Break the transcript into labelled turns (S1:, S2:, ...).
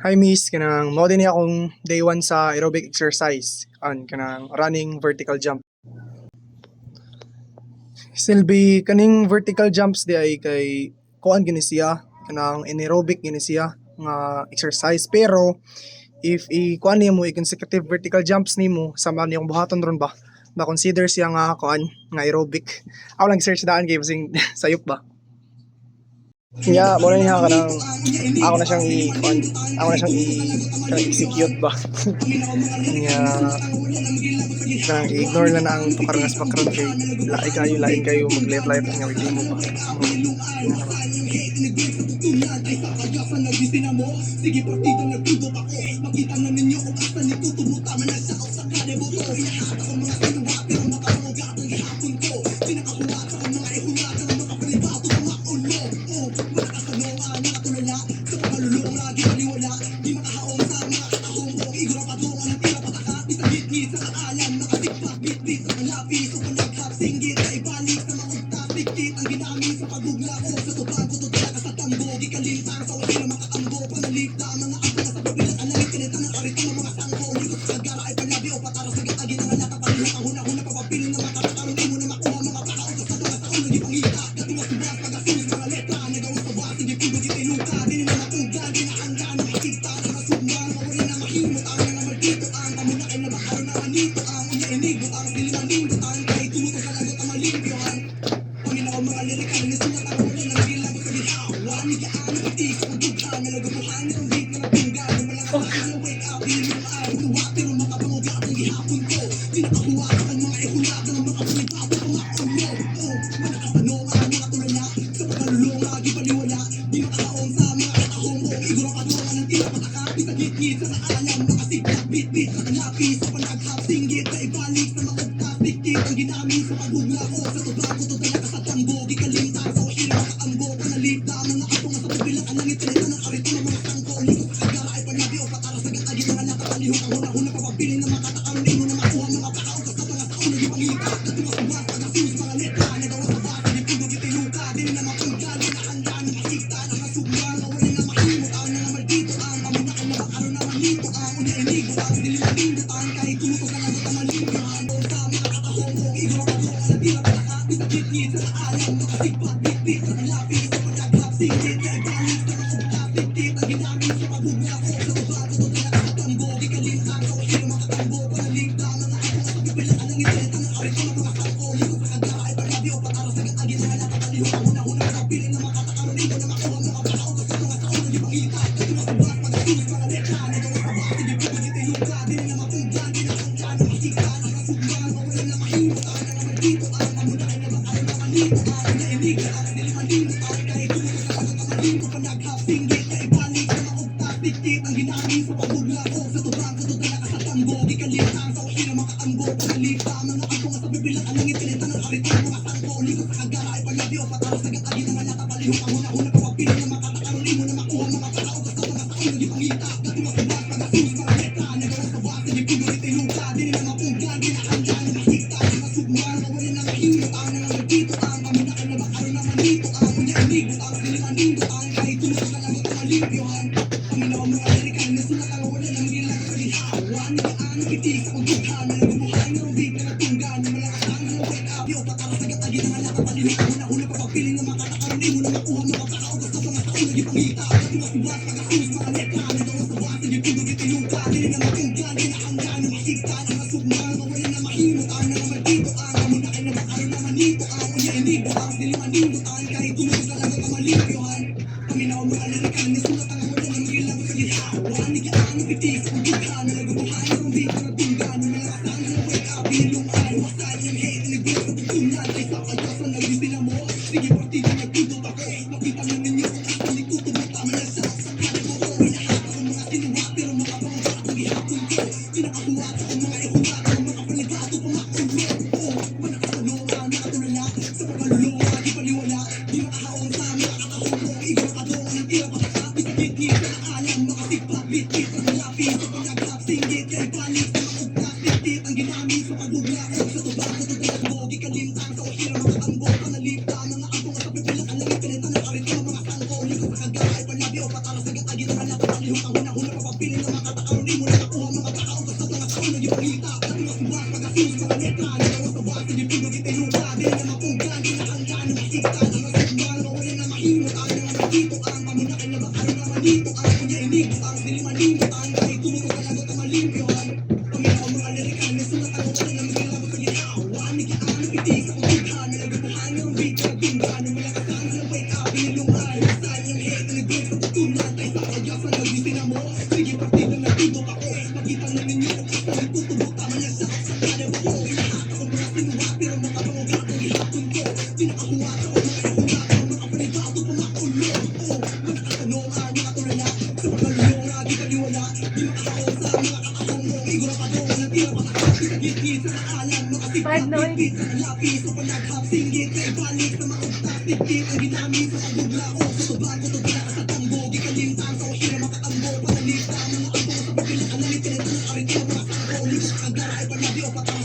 S1: Hi miss, kanang mao din akong day 1 sa aerobic exercise kanang running vertical jump. Silbi kaning vertical jumps di ay kay kuan gini siya kanang anaerobic gini siya nga exercise, pero if kuan nimo consecutive vertical jumps nimo sama niyong buhaton ron ba consider siya nga kuan nga aerobic. Ako lang search daan kay basing sayop ba. Nya mo na niya kanang ako na siyang ako na siyang kanang execute ba. Nya kanang i-ignore lang na ang tukar nga background kay lain kayo mag-layat-layat nga hindi mo ba. Sige partido nagtubok ako, makita na ninyo kung asa nito tumuta man sa sa kanebo to. Hinahat ako mga sinuwa pero nakamugat ang hapon ko. Pinakakuha sa mga ihungat ang mga privado mga ulo. Malakas na noa, nakatulala sa pagkalulong lagi maliwala. Di makahaon sa mga katahong ko. Igura pa doon ang tira pataka. Di sa gitgit sa alam, nakatikpak bitbit sa kalapis. So panagkap singgit na ibalik sa mga utapikit. Ang ginamit sa pagugla ko sa tubang ko tutulak sa tambo. Gikalintang sa wala makatambo. Panalita mga ato sa papilang alangit. Kinita ng arito ng mga sangko. Likot sa gara ay palabi o patara sa gatagi ng anak. Kapalihok ang huna-huna papapiling ng mga katakaroon. Di mo na makuha mga pakaon sa mga sa ulo. Di pangita, katingas subas, pag-asus, mga letra. Nagawin sa bas, hindi pulo di tinuka. Di na matunggan, di na hanggan. Makikita na masugman, mawala na mahimot. Ang mga maldito ang pamunakay na bakaro na manito. Ang unya inigo, ang silimanin. Ang kahit tumuto sa lagot ang malimpyohan. Paminaw ang mga lirikal, nisulat ang wala na nagilang sa lihawan. Nigaan ang itik sa pagdughan. Nalagubuhan ng beat na natunggan. Yung malangasan na wake up, yung ay tuwa. Pero makapangugat ang gihapon ko. Di nakakuha sa mga ihunat ng mga panibago ang mga ulo. Malakas na noa, nakatulala sa pagkalulong lagi paliwala. Di makahaon sa mga katahong ko. Igura pa doon ang tira pataka. Di sa gitgit sa alam, nakasigla bit-bit sa kalapis. Sa panaghap singgit na ibalik sa mga ugtas. Dikit ang ginamit sa pagugla ko. Sa tubang ko tutulak sa tambo. Gikalintang sa wasira makaambo. Panalita mga ato nga sa pabilang alangit. Pinita ng arito ng mga sangko. Likot sa kagara ay panabi o patara sa gatagi ng anak. Kapalihok ang huna-huna papabiling ng mga katakaroon. Di mo na makuha mga pakaugas sa mga sa ulo. Di pangita, katingas subas, pag-asus, mga letra. Nagawa sa basa, di pulo di tinuka. Di na matunggan, di na handa, na makita. Nakasugman, mawala na mahimot. Ang mga maldito, ang pamunakay na bakaro na manito. Ang unya inigo, ang silimalindot. Ang kahit tumutok na lagot ang malimpyohan. Sa mga katahong ko, igura pa doon ang tira pataka. Di sa gitgit sa alam, nakasigpat, bit-bit sa kalapis. Sa pagkaglap, singgit, na ibalik sa mga ugtas. Dikit ang ginamit sa pagugla ko. Sa tubang ko tutulak sa tambo. Gikalintang sa wasira makatambo. Panalita, mga ako nga sa pipilang alangit. Pinita ng arito ng mga sangko. Likot sa kagara ay palabi o patara sa gatagi ng anak. Kapalihok ang huna-huna papapiling ng mga katakaroon. Di mo na makuha mga pakaugas sa mga sa ulo. Di pangita, katingas subas, pag-asus, mga letra. Nagawa sa basa, di pulo di tinuka. Di na matunggan, di na hanggan. Makikita, nakasugman, mawala na mahimot. Ang mga maldito, ang pamunakay na bakaro na manito. Ang unya inigo, ang silimalindot. Ang kahit tumutok sa lagot ang malimpo. Panaghap singgit na ibalik sa mga ugtas. Dikit ang ginamit sa pagugla ko. Sa tubang ko tutulak sa tambo. Gikalintang sa wasira makatambo. Panalita, mga ato nga sa bibilang alangit. Pinita ng arito ng mga sangko. Likot sa kagara ay palabi o patara sa gatagi ng anak. Kapalihok ang huna-huna papapiling ng mga katakaroon. Di mo na makuha mga pakaugas sa mga sa ulo. Di pangita, katingas subas, pag-asus, mga letra. Nagawa sa basa, di pulo di tinuka. Di na matunggan, di na hanggan. Makita, nakasugman, mawala na mahimot. Ang mga maldito, ang pamunakay na bakaro na manito. Ang unya inigo, ang silimalindot. Ang kahit tumutok na lagot ang malimpyohan. Paminaw ang mga lirikal, nasulat ang wala na nagilang sa lihawan. Nigaan ang itik sa pagdughan. Nalagubuhan ng beat na natunggan. Yung malangasan na wake up, yo, patara sa gatagi ng anak. Kapalihok ang huna-huna papapiling ng mga katakaroon. Di mo na makuha mga pakaugas sa mga sa ulo. Di pangita, katingas subas, pag-asus, mga letra. Nagawa sa basa, di pulo di tinuka. Di na matunggan, di na hanggan. Makikita, nakasugman, mawala na mahimot. Ang mga maldito, ang pamunakay na bakaro na manito. Ang unya inigo, ang silimalindot. Ang kahit tumutok sa lagot ang malimpyohan. Paminaw ang mga lirikal, nisulat ang wala na nagilang sa lihawan. Nigaan ang itik sa pagdughan. Nalagubuhan ng beat na natunggan. Yung malangasan na wake up, ilong ay wasan. Yung hate, nagbilang sa pagtunan. Ay sa kalyasan, nagdisila mo. Sige partido, nagtudot ako. Makita na ninyo kung asa nagtutubot. Tama na sa kanebo ko. Hinahat ako mga sinuwa, pero makapangugat ang gihapon ko. Pinakakuha sa mga ihunat ng mga panigado pa makulo. Malakas na noa, nakatulala sa pagkalulong lagi paliwala. Di makahaon sa mga katahong ko. Igura pa doon ang tira pataka. Di sa gitgit sa alam, nakasigpat, bit-bit sa kalapis. Sa panaghap, singgit, na ibalik sa mga ugtas. Dikit ang ginamit sa pagugla ko. Sa tubang ko tutulak mo. Gikalintang sa wasira makatambo. Panalita, mga ato nga sa pipilang alangit. Pinita ng arito ng mga sangko. Likot sa kagara ay palabi o patara sa gatagi Sige na kalapit ang lihok ang hunahuna Papapiling na makatakaroon di mo na nakuha mga pakaugas sa mga taon Naging pangita Dati mas buwas pag-asus mga letra Nagawa sa buwas Hindi pinag itinuta Di na mapunggan Kinakanggan Ang masikta Ang masikman Mawala na mahimot Ang mga nagkito Ang pamunakin na makaro na manito Ang kunya inigo Ang dilimanimot Ang kahit tumuro ka lagot ang malimpyon Pamilya mga lirikal May sulat ang wala na magilabot sa ginawa Nigyan ang pitis Akong tughan Nalagabuhan ng beat Nagtumba Nang malakasan Nang wake up Pinilungan Saan yung hate Na nag-break sa tutunan Tayo sa kaya sa nagising na mo Sige partido na tubok ako Makita na ninyo Kung basta nagtutubo Tama lang sa kada ba ko Lahat ako mga sinuwa Pero mga panguga Kung ihapon ko Tinakakuha sa mga ihula Ang mga panibado Pumakulo Mga katanungan Mga tulala Sa mga lulong Na di kaliwala Di makakao sa mga kakahong mo Igura pa doon Natira pa kakapit Sa gitgit Sa naalam Mga
S2: Bad noise.
S1: sigpapit Sa kalapis Sa panaghap Singgit Kay balik Sa mga uktas Tiktik Ang ginamit Sa pagugla O sa tubag Ko tubila ka sa tambo Di kalimtan Sa usira makatambo Panalita Mga ambo Sa pagpilang Analit Tinatang Arito Mga sangko Liko sa kagara Ay palabi O patang